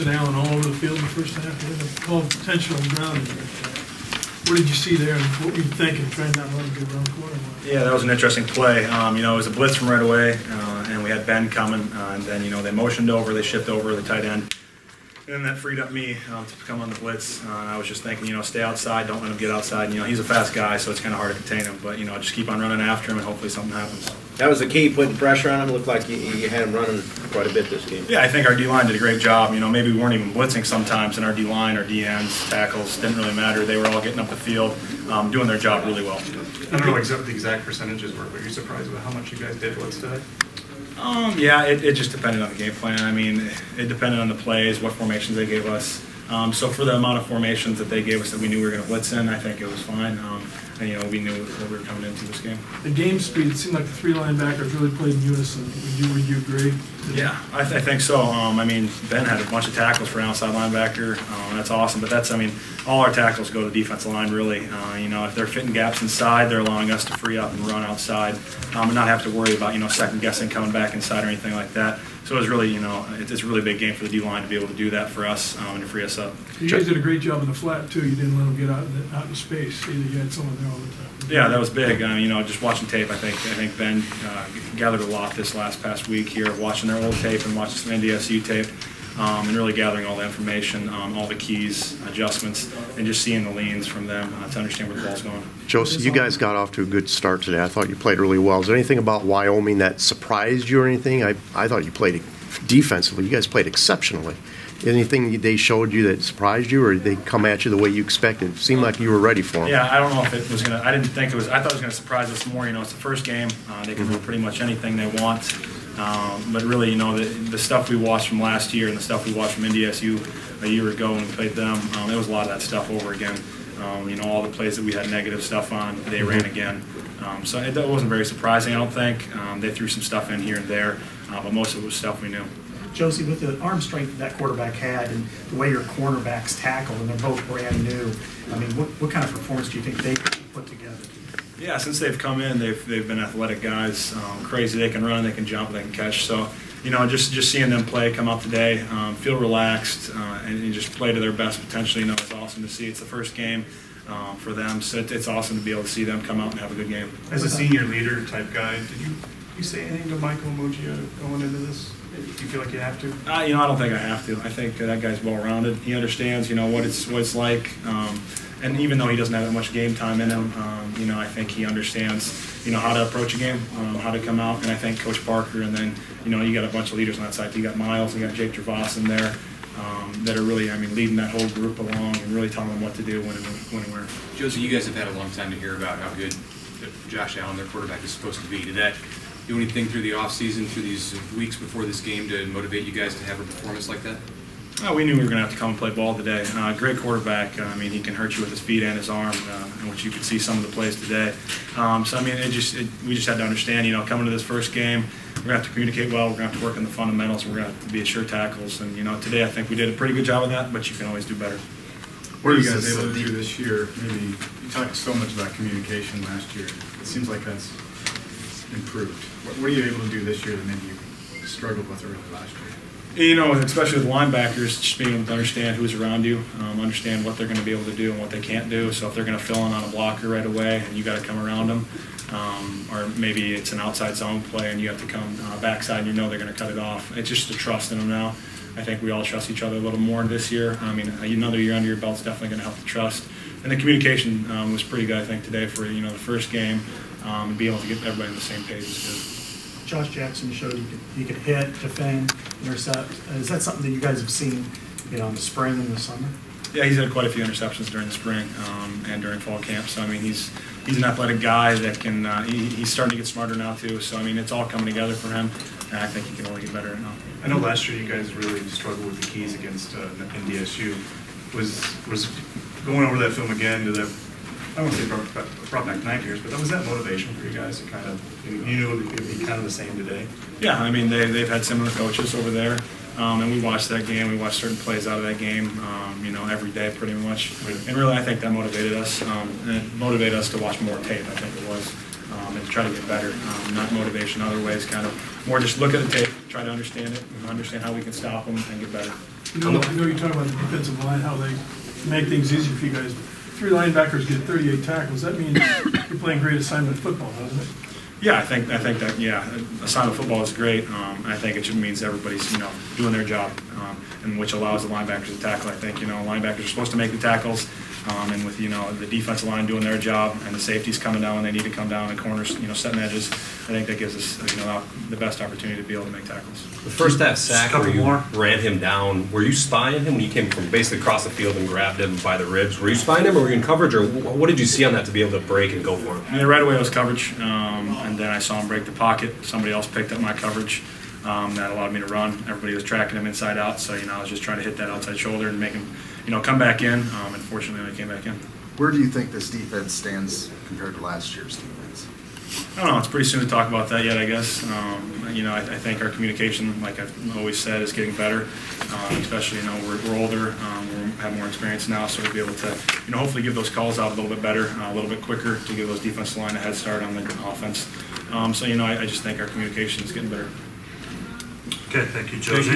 Allen all over the field in the first half. They had a call intentional grounding. What did you see there, and what were you thinking, trying not to let him get around the corner? Yeah, that was an interesting play. It was a blitz from right away, and we had Ben coming, and then, they motioned over, they shipped over the tight end. And that freed up me to come on the blitz. I was just thinking, stay outside, don't let him get outside. He's a fast guy, so it's kind of hard to contain him. But, just keep on running after him, and hopefully something happens. That was the key, putting pressure on him. It looked like you had him running quite a bit this game. Yeah, I think our D-line did a great job. Maybe we weren't even blitzing sometimes, and our D-line, our D-ends, tackles, didn't really matter. They were all getting up the field, doing their job really well. I don't know what the exact percentages were, but you're surprised with how much you guys did blitz today? Yeah, it just depended on the game plan. It depended on the plays, what formations they gave us. So for the amount of formations that they gave us that we knew we were going to blitz in, I think it was fine. And we knew what we were coming into this game. The game speed, it seemed like the three linebackers really played in unison. Would you agree? Yeah, I think so. Ben had a bunch of tackles for an outside linebacker. That's awesome. But all our tackles go to the defensive line, really. If they're fitting gaps inside, they're allowing us to free up and run outside and not have to worry about, second guessing coming back inside or anything like that. So it was really, it's a really big game for the D-line to be able to do that for us and to free us up. You guys did a great job in the flat, too. You didn't let them get out in space. You had someone there all the time. Yeah, that was big. Just watching tape, I think Ben gathered a lot this past week here, watching their old tape and watching some NDSU tape, and really gathering all the information, all the keys, adjustments, and just seeing the leans from them to understand where the ball's going. Josey, you guys got off to a good start today. I thought you played really well. Is there anything about Wyoming that surprised you or anything? I thought you played defensively. You guys played exceptionally. Anything they showed you that surprised you, or did they come at you the way you expected? It seemed like you were ready for them. Yeah, I don't know if it was going to – I didn't think it was – I thought it was going to surprise us more. It's the first game. They can do pretty much anything they want. But really, the stuff we watched from last year and the stuff we watched from NDSU a year ago when we played them, it was a lot of that stuff over again. All the plays that we had negative stuff on, they ran again. So it wasn't very surprising, I don't think. They threw some stuff in here and there, but most of it was stuff we knew. Josey, with the arm strength that quarterback had and the way your cornerbacks tackle, and they're both brand new, what kind of performance do you think they could put together? Yeah, since they've come in, they've been athletic guys, crazy. They can run, they can jump, they can catch. So, just seeing them play, come out today, feel relaxed, and just play to their best potentially. It's awesome to see. It's the first game for them, so it's awesome to be able to see them come out and have a good game. As a senior leader type guy, did you say anything to Michael Muggia going into this? Do you feel like you have to? I don't think I have to. I think that guy's well-rounded. He understands, what it's like. And even though he doesn't have that much game time in him, I think he understands, how to approach a game, how to come out. And I think Coach Parker, and then, you got a bunch of leaders on that side. You got Miles, you got Jake Gervais in there that are really, leading that whole group along and really telling them what to do, when and where. Josey, you guys have had a long time to hear about how good Josh Allen, their quarterback, is supposed to be. Did that do anything through the offseason, through these weeks before this game, to motivate you guys to have a performance like that? We knew we were going to have to come and play ball today. Great quarterback. He can hurt you with his feet and his arm, which you could see some of the plays today. We just had to understand, coming to this first game, we're going to have to communicate well. We're going to have to work on the fundamentals. We're going to have to be sure tackles. And, today I think we did a pretty good job of that, but you can always do better. What are you guys able to do this year? Maybe you talked so much about communication last year. It seems like that's improved. What are you able to do this year that maybe you struggled with early last year? Especially with linebackers, just being able to understand who's around you, understand what they're going to be able to do and what they can't do. So if they're going to fill in on a blocker right away and you got to come around them, or maybe it's an outside zone play and you have to come backside and they're going to cut it off. It's just a trust in them now. I think we all trust each other a little more this year. Another year under your belt's definitely going to help the trust. And the communication was pretty good, I think, today for the first game, and be able to get everybody on the same page is good. Josh Jackson showed you could hit, defend, intercept. Is that something that you guys have seen, in the spring and the summer? Yeah, he's had quite a few interceptions during the spring and during fall camp. So he's an athletic guy that can. He's starting to get smarter now too. So it's all coming together for him, and I think he can only get better now. I know last year you guys really struggled with the keys against NDSU. Was going over that film again? I don't want to say brought back nightmares, but was that motivation for you guys to kind of, you knew it would be kind of the same today? Yeah, they've had similar coaches over there, and we watched that game. We watched certain plays out of that game, every day pretty much. And really, I think that motivated us. And it motivated us to watch more tape, I think it was, and try to get better. Not motivation other ways, kind of more just look at the tape, try to understand it, and understand how we can stop them and get better. You know, I know you're talking about the defensive line, how they make things easier for you guys. 3 linebackers get 38 tackles. That means you're playing great assignment football, doesn't it? Yeah, I think that, yeah, assignment football is great. I think it just means everybody's, doing their job, and which allows the linebackers to tackle. I think, linebackers are supposed to make the tackles, and with, the defensive line doing their job and the safeties coming down when they need to come down, and corners, setting edges, I think that gives us, the best opportunity to be able to make tackles. The first half sack Couple where you more. ran him down, were you spying him when you came from basically across the field and grabbed him by the ribs? Were you spying him or were you in coverage, or what did you see on that to be able to break and go for him? Yeah, right away it was coverage, and then I saw him break the pocket. Somebody else picked up my coverage. That allowed me to run. Everybody was tracking him inside out, so I was just trying to hit that outside shoulder and make him, come back in. And fortunately, I came back in. Where do you think this defense stands compared to last year's defense? I don't know. It's pretty soon to talk about that yet, I guess. I think our communication, like I've always said, is getting better. Especially, we're older, we have more experience now, so we'll be able to, hopefully give those calls out a little bit better, a little bit quicker to give those defensive line a head start on the offense. I just think our communication is getting better. Okay, thank you, Josey.